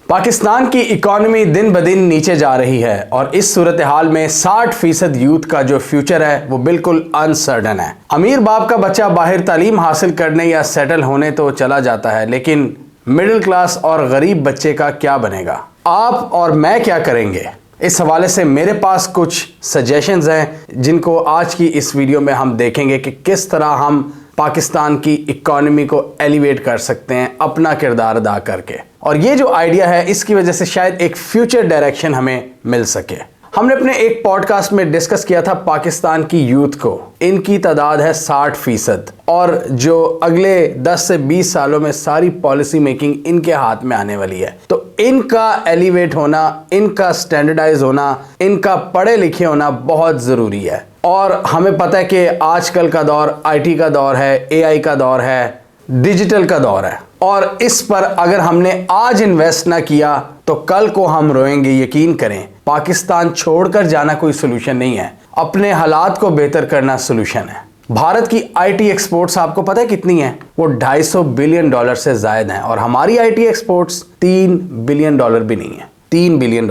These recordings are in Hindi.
पाकिस्तान की इकॉनमी दिन ब दिन नीचे जा रही है और इस सूरत हाल में 60% यूथ का जो फ्यूचर है वो बिल्कुल अनसर्टन है। अमीर बाप का बच्चा बाहर तालीम हासिल करने या सेटल होने तो चला जाता है, लेकिन मिडिल क्लास और गरीब बच्चे का क्या बनेगा? आप और मैं क्या करेंगे? इस हवाले से मेरे पास कुछ सजेशंस हैं जिनको आज की इस वीडियो में हम देखेंगे कि किस तरह हम पाकिस्तान की इकॉनमी को एलिवेट कर सकते हैं अपना किरदार अदा करके। और ये जो आइडिया है इसकी वजह से शायद एक फ्यूचर डायरेक्शन हमें मिल सके। हमने अपने एक पॉडकास्ट में डिस्कस किया था पाकिस्तान की यूथ को। इनकी तादाद है 60% और जो अगले 10 से 20 सालों में सारी पॉलिसी मेकिंग इनके हाथ में आने वाली है। तो इनका एलिवेट होना, इनका स्टैंडर्डाइज होना, इनका पढ़े लिखे होना बहुत ज़रूरी है। और हमें पता है कि आजकल का दौर आईटी का दौर है, एआई का दौर है, डिजिटल का दौर है और इस पर अगर हमने आज इन्वेस्ट ना किया तो कल को हम रोएंगे। यकीन करें, पाकिस्तान छोड़कर जाना कोई सोल्यूशन नहीं है, अपने हालात को बेहतर करना सोल्यूशन है। भारत की आईटी एक्सपोर्ट्स आपको पता है कितनी है? वो $250 बिलियन से ज्यादा है और हमारी आईटी एक्सपोर्ट्स $3 बिलियन भी नहीं है। $3 बिलियन।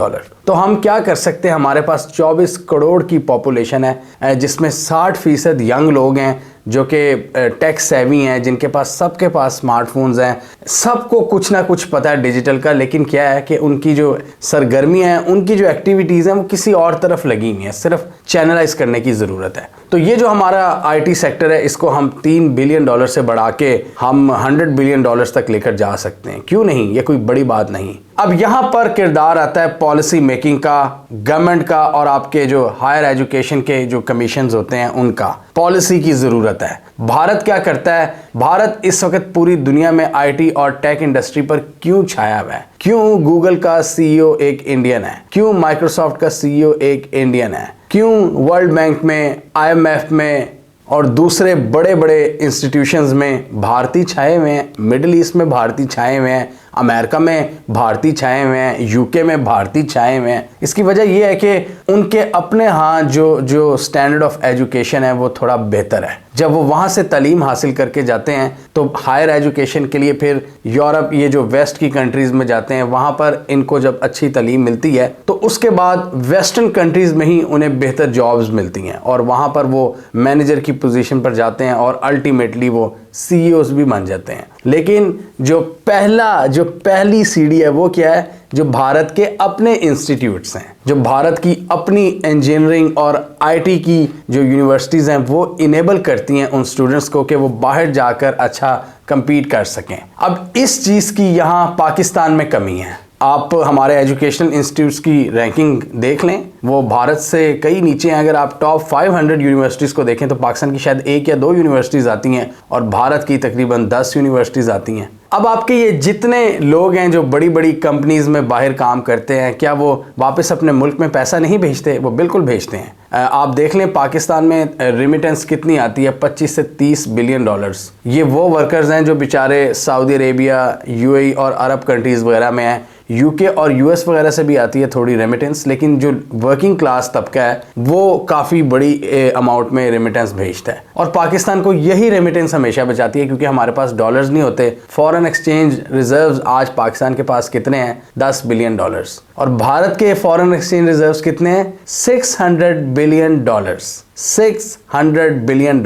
तो हम क्या कर सकते हैं? हमारे पास 24 करोड़ की पॉपुलेशन है जिसमें 60% यंग लोग हैं जो कि टेक सेवी हैं, जिनके पास सबके पास स्मार्टफोन्स हैं, सबको कुछ ना कुछ पता है डिजिटल का। लेकिन क्या है कि उनकी जो सरगर्मियाँ हैं, उनकी जो एक्टिविटीज़ हैं वो किसी और तरफ लगी हुई हैं, सिर्फ चैनलाइज करने की ज़रूरत है। तो ये जो हमारा आईटी सेक्टर है इसको हम $3 बिलियन से बढ़ा के हम $100 बिलियन तक लेकर जा सकते हैं। क्यों नहीं? ये कोई बड़ी बात नहीं। अब यहाँ पर किरदार आता है पॉलिसी मेकिंग का, गवर्नमेंट का और आपके जो हायर एजुकेशन के जो कमीशंस होते हैं उनका। पॉलिसी की ज़रूरत है। भारत क्या करता है? भारत इस वक्त पूरी दुनिया में आईटी और टेक इंडस्ट्री पर क्यों छाया हुआ है? क्यों गूगल का सीईओ एक इंडियन है? क्यों माइक्रोसॉफ्ट का सीईओ एक इंडियन है? क्यों वर्ल्ड बैंक में, आईएमएफ में और दूसरे बड़े बड़े इंस्टीट्यूशंस में भारतीय छाए हुए हैं? मिडिल ईस्ट में भारतीय छाए हुए हैं, अमेरिका में भारतीय छाए हुए हैं, यूके में भारतीय छाए हुए हैं। इसकी वजह यह है कि उनके अपने यहाँ जो स्टैंडर्ड ऑफ एजुकेशन है वो थोड़ा बेहतर है। जब वो वहाँ से तालीम हासिल करके जाते हैं तो हायर एजुकेशन के लिए फिर यूरोप, ये जो वेस्ट की कंट्रीज़ में जाते हैं, वहाँ पर इनको जब अच्छी तालीम मिलती है तो उसके बाद वेस्टर्न कंट्रीज़ में ही उन्हें बेहतर जॉब्स मिलती हैं और वहाँ पर वो मैनेजर की पोजीशन पर जाते हैं और अल्टीमेटली वो सीईओज भी बन जाते हैं। लेकिन जो पहली सीढ़ी है वो क्या है? जो भारत के अपने इंस्टीट्यूट्स हैं, जो भारत की अपनी इंजीनियरिंग और आईटी की जो यूनिवर्सिटीज़ हैं वो इनेबल करती हैं उन स्टूडेंट्स को कि वो बाहर जाकर अच्छा कंपीट कर सकें। अब इस चीज़ की यहाँ पाकिस्तान में कमी है। आप हमारे एजुकेशनल इंस्टीट्यूट्स की रैंकिंग देख लें, वो भारत से कई नीचे हैं। अगर आप टॉप 500 यूनिवर्सिटीज़ को देखें तो पाकिस्तान की शायद 1 या 2 यूनिवर्सिटीज़ आती हैं और भारत की तकरीबन 10 यूनिवर्सिटीज़ आती हैं। अब आपके ये जितने लोग हैं जो बड़ी बड़ी कंपनीज़ में बाहर काम करते हैं, क्या वो वापस अपने मुल्क में पैसा नहीं भेजते? वो बिल्कुल भेजते हैं। आप देख लें पाकिस्तान में रेमिटेंस कितनी आती है? $25 से $30 बिलियन। ये वो वर्कर्स हैं जो बेचारे सऊदी अरेबिया, यूएई और अरब कंट्रीज़ वगैरह में हैं। यूके और यूएस वगैरह से भी आती है थोड़ी रेमिटेंस, लेकिन जो वर्किंग क्लास तबका है वो काफ़ी बड़ी अमाउंट में रेमिटेंस भेजता है और पाकिस्तान को यही रेमिटेंस हमेशा बचाती है क्योंकि हमारे पास डॉलर्स नहीं होते। फॉरेन एक्सचेंज रिजर्व्स आज पाकिस्तान के पास कितने हैं? $10 बिलियन। और भारत के फॉरेन एक्सचेंज रिजर्व्स कितने हैं? $600 बिलियन। $600 बिलियन।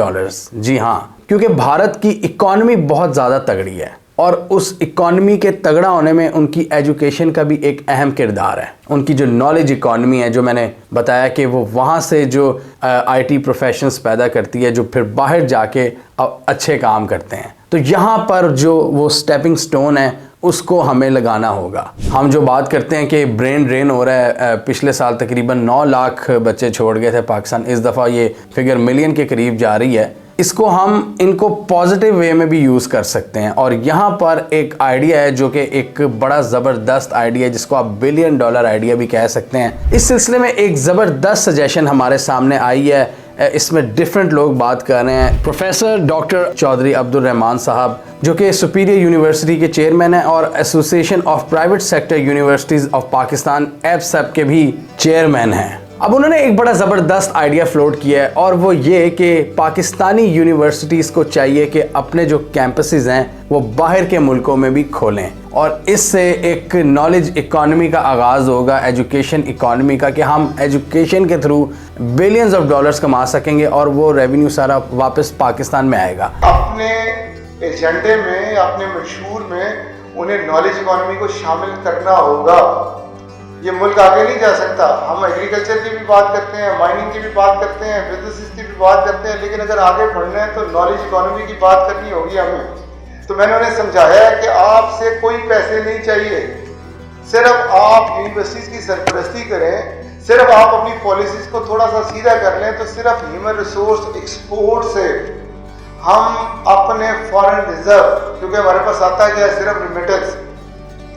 जी हाँ, क्योंकि भारत की इकॉनमी बहुत ज़्यादा तगड़ी है और उस इकॉनमी के तगड़ा होने में उनकी एजुकेशन का भी एक अहम किरदार है। उनकी जो नॉलेज इकॉनमी है, जो मैंने बताया कि वो वहाँ से जो आईटी प्रोफेशनल्स पैदा करती है जो फिर बाहर जाके अच्छे काम करते हैं। तो यहाँ पर जो वो स्टेपिंग स्टोन है उसको हमें लगाना होगा। हम जो बात करते हैं कि ब्रेन ड्रेन हो रहा है, पिछले साल तकरीबन 9 लाख बच्चे छोड़ गए थे पाकिस्तान, इस दफ़ा ये फिगर मिलियन के करीब जा रही है। इसको हम इनको पॉजिटिव वे में भी यूज़ कर सकते हैं और यहाँ पर एक आइडिया है जो कि एक बड़ा ज़बरदस्त आइडिया है जिसको आप $1 बिलियन आइडिया भी कह सकते हैं। इस सिलसिले में एक ज़बरदस्त सजेशन हमारे सामने आई है। इसमें डिफरेंट लोग बात कर रहे हैं। प्रोफेसर डॉक्टर चौधरी अब्दुल रहमान साहब जो कि सुपीरियर यूनिवर्सिटी के चेयरमैन हैं और association of private sector universities of Pakistan एफसेप के भी चेयरमैन हैं। अब उन्होंने एक बड़ा ज़बरदस्त आइडिया फ्लोट किया है और वो ये कि पाकिस्तानी यूनिवर्सिटीज़ को चाहिए कि अपने जो कैंपसेस हैं वो बाहर के मुल्कों में भी खोलें और इससे एक नॉलेज इकॉनमी का आगाज़ होगा, एजुकेशन इकॉनमी का, कि हम एजुकेशन के थ्रू बिलियंस ऑफ डॉलर्स कमा सकेंगे और वो रेवेन्यू सारा वापस पाकिस्तान में आएगा। अपने एजेंडे में, अपने मंशूर में उन्हें नॉलेज इकॉनमी को शामिल करना होगा। ये मुल्क आगे नहीं जा सकता। हम एग्रीकल्चर की भी बात करते हैं, माइनिंग की भी बात करते हैं, बिजनेस की भी बात करते हैं, लेकिन अगर आगे बढ़ना है तो नॉलेज इकॉनमी की बात करनी होगी हमें। तो मैंने उन्हें समझाया है कि आपसे कोई पैसे नहीं चाहिए, सिर्फ आप यूनिवर्सिटीज़ की सरपरस्ती करें, सिर्फ आप अपनी पॉलिसीज़ को थोड़ा सा सीधा कर लें तो सिर्फ ह्यूमन रिसोर्स एक्सपोर्ट से हम अपने फॉरेन रिजर्व, क्योंकि हमारे पास आता क्या है सिर्फ रिमिटेंस,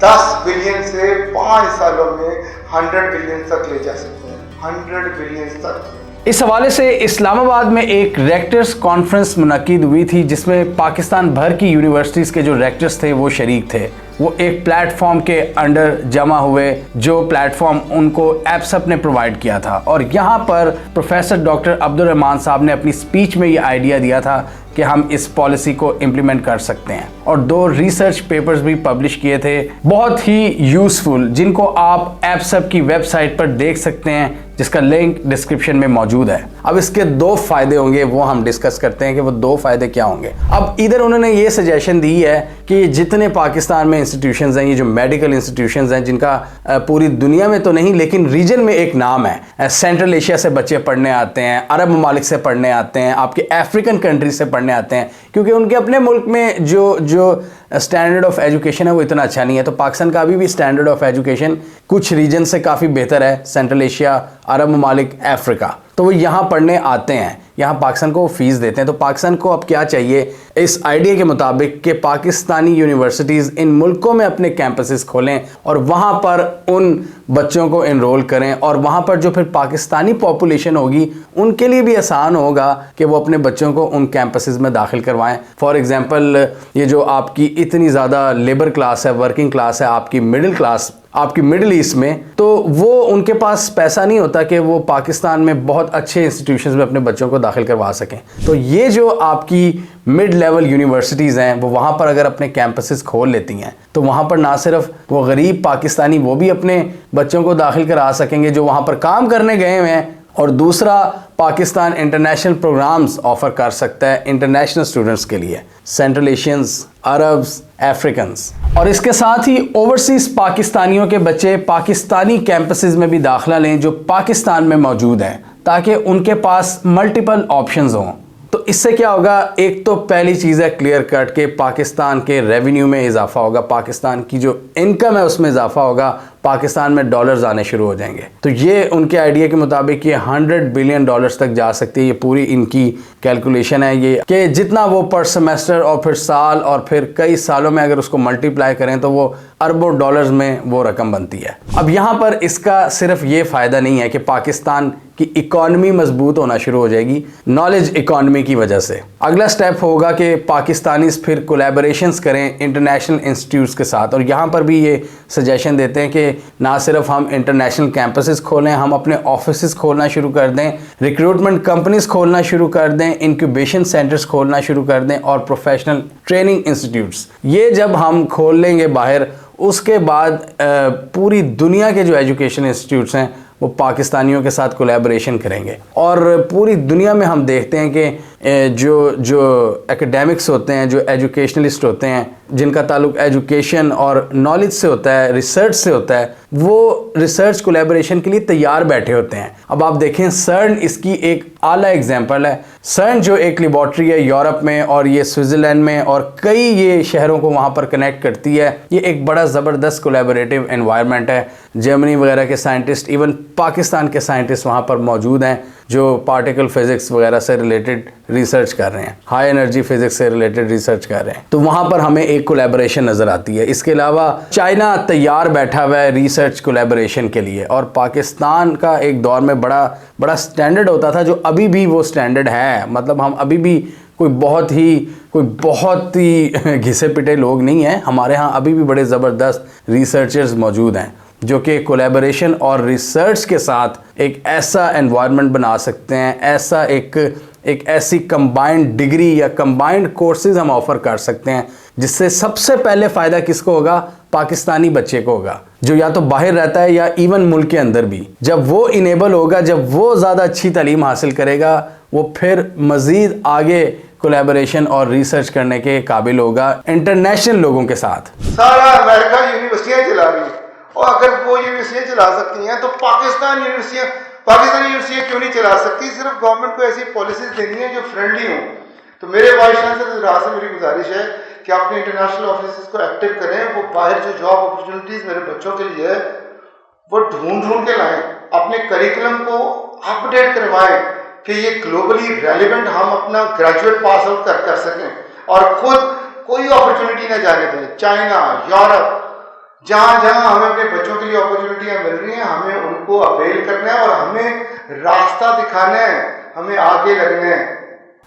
10 बिलियन से 5 सालों में 100 बिलियन तक ले जा सकते हैं, 100 बिलियन तक। इस हवाले से इस्लामाबाद में एक रेक्टर्स कॉन्फ्रेंस मुनक्किद हुई थी जिसमें पाकिस्तान भर की यूनिवर्सिटीज़ के जो रेक्टर्स थे वो शरीक थे। वो एक प्लेटफॉर्म के अंडर जमा हुए, जो प्लेटफॉर्म उनको एप्सअप ने प्रोवाइड किया था, और यहाँ पर प्रोफेसर डॉक्टर अब्दुल रहमान साहब ने अपनी स्पीच में ये आइडिया दिया था कि हम इस पॉलिसी को इम्प्लीमेंट कर सकते हैं, और 2 रिसर्च पेपर्स भी पब्लिश किए थे बहुत ही यूज़फुल, जिनको आप एप्सअप की वेबसाइट पर देख सकते हैं, जिसका लिंक डिस्क्रिप्शन में मौजूद है। अब इसके 2 फायदे होंगे, वो हम डिस्कस करते हैं कि वो 2 फायदे क्या होंगे। अब इधर उन्होंने ये सजेशन दी है कि जितने पाकिस्तान में इंस्टीट्यूशंस हैं, ये जो मेडिकल इंस्टीट्यूशंस हैं, जिनका पूरी दुनिया में तो नहीं लेकिन रीजन में एक नाम है, सेंट्रल एशिया से बच्चे पढ़ने आते हैं, अरब ममालिक से पढ़ने आते हैं, आपके अफ्रीकन कंट्रीज से पढ़ने आते हैं, क्योंकि उनके अपने मुल्क में जो स्टैंडर्ड ऑफ एजुकेशन है वो इतना अच्छा नहीं है। तो पाकिस्तान का अभी भी स्टैंडर्ड ऑफ एजुकेशन कुछ रीजन से काफ़ी बेहतर है, सेंट्रल एशिया, अरब ममालिक, अफ्रीका। तो वो यहाँ पढ़ने आते हैं, यहाँ पाकिस्तान को फीस देते हैं। तो पाकिस्तान को अब क्या चाहिए इस आइडिया के मुताबिक कि पाकिस्तानी यूनिवर्सिटीज़ इन मुल्कों में अपने कैंपसेस खोलें और वहाँ पर उन बच्चों को इनरोल करें, और वहाँ पर जो फिर पाकिस्तानी पॉपुलेशन होगी उनके लिए भी आसान होगा कि वो अपने बच्चों को उन कैंपसेस में दाखिल करवाएं। फॉर एग्जांपल, ये जो आपकी इतनी ज़्यादा लेबर क्लास है, वर्किंग क्लास है, आपकी मिडिल क्लास, आपकी मिडिल ईस्ट में, तो वो उनके पास पैसा नहीं होता कि वो पाकिस्तान में बहुत अच्छे इंस्टीट्यूशंस में अपने बच्चों को दाखिल करवा सकें। तो ये जो आपकी मिड लेवल यूनिवर्सिटीज़ हैं, वो वहाँ पर अगर अपने कैंपसेस खोल लेती हैं तो वहाँ पर ना सिर्फ वो गरीब पाकिस्तानी वो भी अपने बच्चों को दाखिल करा सकेंगे जो वहाँ पर काम करने गए हुए हैं, और दूसरा पाकिस्तान इंटरनेशनल प्रोग्राम्स ऑफ़र कर सकता है इंटरनेशनल स्टूडेंट्स के लिए, सेंट्रल एशियंस, अरब्स, अफ्रीकन्स। और इसके साथ ही ओवरसीज़ पाकिस्तानियों के बच्चे पाकिस्तानी कैंपसेस में भी दाखिला लें जो पाकिस्तान में मौजूद हैं, ताकि उनके पास मल्टीपल ऑप्शंस हों। तो इससे क्या होगा, एक तो पहली चीज़ है क्लियर कट के पाकिस्तान के रेवेन्यू में इजाफा होगा, पाकिस्तान की जो इनकम है उसमें इजाफा होगा, पाकिस्तान में डॉलर्स आने शुरू हो जाएंगे। तो ये उनके आइडिया के मुताबिक ये 100 बिलियन डॉलर्स तक जा सकती है। ये पूरी इनकी कैलकुलेशन है ये, कि जितना वो पर सेमेस्टर और फिर साल और फिर कई सालों में अगर उसको मल्टीप्लाई करें तो वो अरबों डॉलर्स में वो रकम बनती है। अब यहाँ पर इसका सिर्फ ये फ़ायदा नहीं है कि पाकिस्तान की इकॉनमी मजबूत होना शुरू हो जाएगी नॉलेज इकॉनमी की वजह से। अगला स्टेप होगा कि पाकिस्तानीज़ फिर कोलैबोरेशंस करें इंटरनेशनल इंस्टीट्यूट्स के साथ, और यहाँ पर भी ये सजेशन देते हैं कि ना सिर्फ हम इंटरनेशनल कैंपसेस खोलें, हम अपने ऑफिसेस खोलना शुरू कर दें, रिक्रूटमेंट कंपनीज खोलना शुरू कर दें, इंक्यूबेशन सेंटर्स खोलना शुरू कर दें, और प्रोफेशनल ट्रेनिंग इंस्टीट्यूट्स। ये जब हम खोल लेंगे बाहर, उसके बाद पूरी दुनिया के जो एजुकेशन इंस्टीट्यूट्स हैं वो पाकिस्तानियों के साथ कोलैबोरेशन करेंगे। और पूरी दुनिया में हम देखते हैं कि जो एकेडमिक्स होते हैं, जो एजुकेशनलिस्ट होते हैं, जिनका ताल्लुक एजुकेशन और नॉलेज से होता है, रिसर्च से होता है, वो रिसर्च कोलैबोरेशन के लिए तैयार बैठे होते हैं। अब आप देखें, सर्न इसकी एक आला एग्जांपल है। सर्न जो एक लेबॉर्ट्री है यूरोप में, और ये स्विट्ज़रलैंड में, और कई ये शहरों को वहाँ पर कनेक्ट करती है। ये एक बड़ा ज़बरदस्त कोलैबोरेटिव एनवायरनमेंट है। जर्मनी वगैरह के साइंटिस्ट, इवन पाकिस्तान के साइंटिस्ट वहाँ पर मौजूद हैं जो पार्टिकल फिज़िक्स वगैरह से रिलेटेड रिसर्च कर रहे हैं, हाई एनर्जी फिज़िक्स से रिलेटेड रिसर्च कर रहे हैं। तो वहाँ पर हमें एक कोलैबोरेशन नज़र आती है। इसके अलावा चाइना तैयार बैठा हुआ है रिसर्च कोलैबोरेशन के लिए, और पाकिस्तान का एक दौर में बड़ा स्टैंडर्ड होता था, जो अभी भी वो स्टैंडर्ड है। मतलब हम अभी भी कोई बहुत ही घिसे पिटे लोग नहीं हैं। हमारे यहाँ अभी भी बड़े ज़बरदस्त रिसर्चर्स मौजूद हैं जो कि कोलैबोरेशन और रिसर्च के साथ एक ऐसा एनवायरनमेंट बना सकते हैं, ऐसा एक ऐसी कंबाइंड डिग्री या कंबाइंड कोर्सेज हम ऑफर कर सकते हैं जिससे सबसे पहले फ़ायदा किसको होगा? पाकिस्तानी बच्चे को होगा, जो या तो बाहर रहता है या इवन मुल्क के अंदर भी। जब वो इनेबल होगा, जब वो ज़्यादा अच्छी तालीम हासिल करेगा, वो फिर मज़ीद आगे कोलैबोरेशन और रिसर्च करने के काबिल होगा इंटरनेशनल लोगों के साथ। सारा अमेरिका यूनिवर्सिटियाँ चला रही है, और अगर वो यूनिवर्सिटियाँ चला सकती हैं तो पाकिस्तानी यूनिवर्सिटियाँ क्यों नहीं चला सकती? सिर्फ गवर्नमेंट को ऐसी पॉलिसीज देनी है जो फ्रेंडली हों। तो मेरे वाइस चांसलर से मेरी गुजारिश है कि अपने इंटरनेशनल ऑफिस को एक्टिव करें, वो बाहर जो जॉब अपॉर्चुनिटीज़ मेरे बच्चों के लिए है वो ढूंढ के लाएं, अपने करिकुलम को अपडेट करवाएं कि ये ग्लोबली रेलिवेंट हम अपना ग्रेजुएट पास आउट कर सकें, और खुद कोई अपॉर्चुनिटी ना जाने दें। चाइना, यूरोप, जहाँ हमें अपने बच्चों के लिए अपॉर्चुनिटियाँ मिल रही हैं, हमें उनको अवेल करना है और हमें रास्ता दिखाना है, हमें आगे लगना है।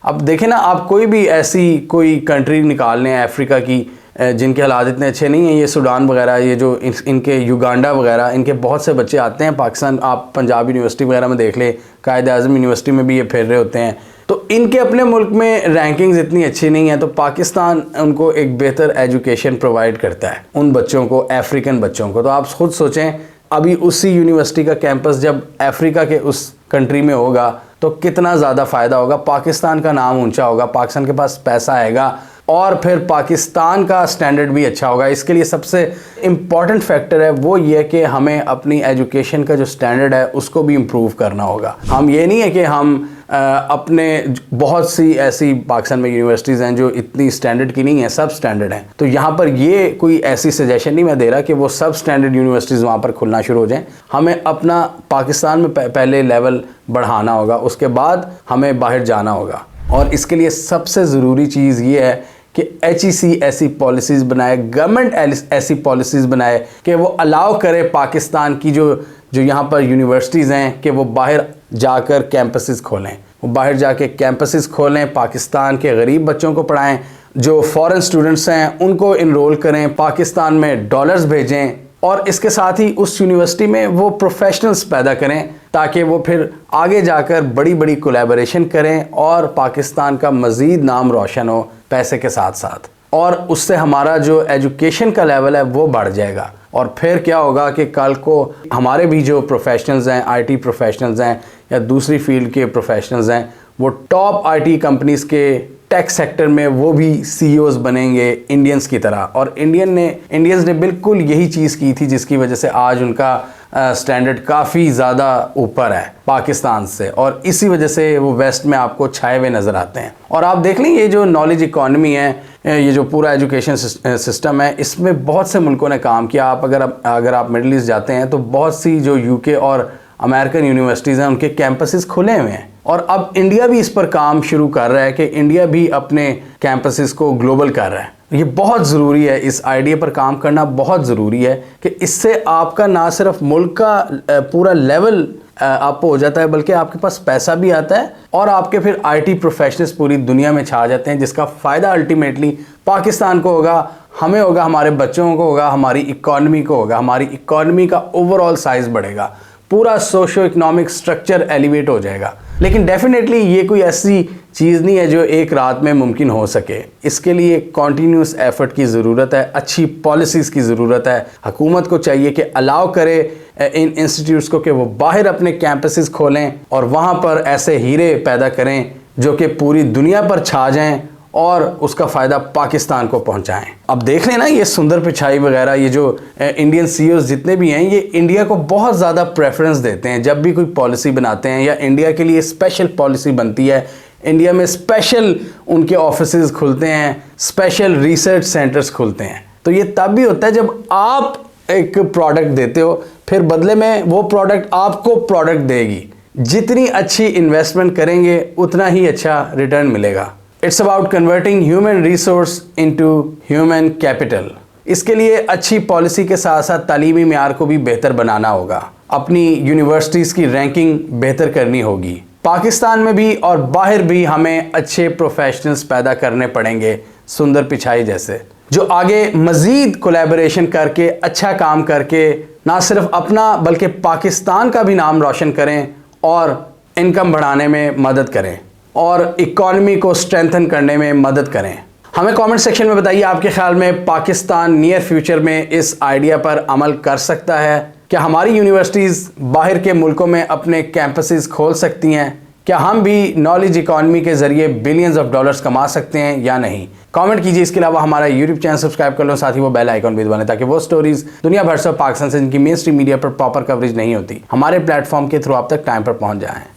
अब देखें ना, आप कोई भी ऐसी कोई कंट्री निकाल लें अफ्रीका की जिनके हालात इतने अच्छे नहीं हैं, ये सूडान वगैरह, ये जो इनके युगांडा वगैरह, इनके बहुत से बच्चे आते हैं पाकिस्तान। आप पंजाब यूनिवर्सिटी वगैरह में देख लें, कायद आज़म यूनिवर्सिटी में भी ये फिर रहे होते हैं। तो इनके अपने मुल्क में रैंकिंग्स इतनी अच्छी नहीं है, तो पाकिस्तान उनको एक बेहतर एजुकेशन प्रोवाइड करता है उन बच्चों को, अफ्रीकन बच्चों को। तो आप खुद सोचें, अभी उसी यूनिवर्सिटी का कैंपस जब अफ्रीका के उस कंट्री में होगा तो कितना ज़्यादा फ़ायदा होगा, पाकिस्तान का नाम ऊंचा होगा, पाकिस्तान के पास पैसा आएगा और फिर पाकिस्तान का स्टैंडर्ड भी अच्छा होगा। इसके लिए सबसे इम्पॉर्टेंट फैक्टर है वो ये कि हमें अपनी एजुकेशन का जो स्टैंडर्ड है उसको भी इम्प्रूव करना होगा। हम ये नहीं है कि हम अपने बहुत सी ऐसी पाकिस्तान में यूनिवर्सिटीज़ हैं जो इतनी स्टैंडर्ड की नहीं है, सब स्टैंडर्ड हैं। तो यहाँ पर ये कोई ऐसी सजेशन नहीं मैं दे रहा कि वो सब स्टैंडर्ड यूनिवर्सिटीज़ वहाँ पर खुलना शुरू हो जाएं। हमें अपना पाकिस्तान में पहले लेवल बढ़ाना होगा, उसके बाद हमें बाहर जाना होगा। और इसके लिए सबसे ज़रूरी चीज़ ये है कि HEC ऐसी पॉलिसीज़ बनाए, गवर्नमेंट ऐसी पॉलिसीज़ बनाए कि वो अलाउ करे पाकिस्तान की जो यहाँ पर यूनिवर्सिटीज़ हैं कि वो बाहर जाकर कैंपसेस खोलें, वो बाहर जाके कैंपसेस खोलें, पाकिस्तान के गरीब बच्चों को पढ़ाएं, जो फॉरेन स्टूडेंट्स हैं उनको इनरोल करें, पाकिस्तान में डॉलर्स भेजें, और इसके साथ ही उस यूनिवर्सिटी में वो प्रोफेशनल्स पैदा करें ताकि वो फिर आगे जाकर बड़ी बड़ी कोलैबोरेशन करें और पाकिस्तान का मज़ीद नाम रोशन हो पैसे के साथ साथ। और उससे हमारा जो एजुकेशन का लेवल है वो बढ़ जाएगा। और फिर क्या होगा कि कल को हमारे भी जो प्रोफेशनल्स हैं, IT प्रोफेशनल्स हैं या दूसरी फील्ड के प्रोफेशनल्स हैं, वो टॉप IT कंपनीज़ के टेक सेक्टर में वो भी CEOs बनेंगे इंडियंस की तरह। और इंडियंस ने बिल्कुल यही चीज़ की थी जिसकी वजह से आज उनका स्टैंडर्ड काफ़ी ज़्यादा ऊपर है पाकिस्तान से, और इसी वजह से वो वेस्ट में आपको छाए हुए नज़र आते हैं। और आप देख लें, ये जो नॉलेज इकॉनमी है, ये जो पूरा एजुकेशन सिस्टम है, इसमें बहुत से मुल्कों ने काम किया। आप अगर आप मिडल ईस्ट जाते हैं तो बहुत सी जो UK और अमेरिकन यूनिवर्सिटीज़ हैं उनके कैंपसेस खुले हुए हैं। और अब इंडिया भी इस पर काम शुरू कर रहा है कि इंडिया भी अपने कैंपसेस को ग्लोबल कर रहा है। ये बहुत ज़रूरी है, इस आइडिया पर काम करना बहुत ज़रूरी है कि इससे आपका ना सिर्फ मुल्क का पूरा लेवल अप हो जाता है, बल्कि आपके पास पैसा भी आता है और आपके फिर IT प्रोफेशनल्स पूरी दुनिया में छा जाते हैं, जिसका फ़ायदा अल्टीमेटली पाकिस्तान को होगा, हमें होगा, हमारे बच्चों को होगा, हमारी इकॉनमी को होगा। हमारी इकॉनमी का ओवरऑल साइज़ बढ़ेगा, पूरा सोशो इकोनॉमिक स्ट्रक्चर एलिवेट हो जाएगा। लेकिन डेफिनेटली ये कोई ऐसी चीज़ नहीं है जो एक रात में मुमकिन हो सके। इसके लिए कॉन्टीन्यूस एफर्ट की ज़रूरत है, अच्छी पॉलिसीज़ की ज़रूरत है। हुकूमत को चाहिए कि अलाउ करे इन इंस्टीट्यूट्स को कि वो बाहर अपने कैंपसेस खोलें और वहाँ पर ऐसे हीरे पैदा करें जो कि पूरी दुनिया पर छा जाएं और उसका फ़ायदा पाकिस्तान को पहुंचाएं। अब देख लेना, ये सुंदर पिचाई वगैरह, ये जो इंडियन CEOs जितने भी हैं, ये इंडिया को बहुत ज़्यादा प्रेफरेंस देते हैं जब भी कोई पॉलिसी बनाते हैं या इंडिया के लिए स्पेशल पॉलिसी बनती है। इंडिया में स्पेशल उनके ऑफिसेज खुलते हैं, स्पेशल रिसर्च सेंटर्स खुलते हैं। तो ये तब भी होता है जब आप एक प्रोडक्ट देते हो, फिर बदले में वो प्रोडक्ट आपको प्रोडक्ट देगी। जितनी अच्छी इन्वेस्टमेंट करेंगे उतना ही अच्छा रिटर्न मिलेगा। It's about converting human resource into human capital. इसके लिए अच्छी पॉलिसी के साथ साथ तालीमी मेयार को भी बेहतर बनाना होगा, अपनी यूनिवर्सिटीज़ की रैंकिंग बेहतर करनी होगी। पाकिस्तान में भी और बाहर भी हमें अच्छे प्रोफेशनल्स पैदा करने पड़ेंगे, सुंदर पिचाई जैसे, जो आगे मज़ीद कोलैबोरेशन करके अच्छा काम करके ना सिर्फ अपना बल्कि पाकिस्तान का भी नाम रोशन करें और इनकम बढ़ाने में मदद करें और इकॉनमी को स्ट्रेंथन करने में मदद करें। हमें कमेंट सेक्शन में बताइए, आपके ख्याल में पाकिस्तान नियर फ्यूचर में इस आइडिया पर अमल कर सकता है? क्या हमारी यूनिवर्सिटीज़ बाहर के मुल्कों में अपने कैंपसेस खोल सकती हैं? क्या हम भी नॉलेज इकॉनमी के ज़रिए बिलियंस ऑफ डॉलर्स कमा सकते हैं या नहीं? कमेंट कीजिए। इसके अलावा हमारा यूट्यूब चैनल सब्सक्राइब कर लो, साथ ही वो बेल आइकॉन भी दबाएं ताकि वो स्टोरीज दुनिया भर से पाकिस्तान से जिनकी मेन स्ट्रीम मीडिया पर प्रॉपर कवरेज नहीं होती हमारे प्लेटफॉर्म के थ्रू आप तक टाइम पर पहुंच जाएं।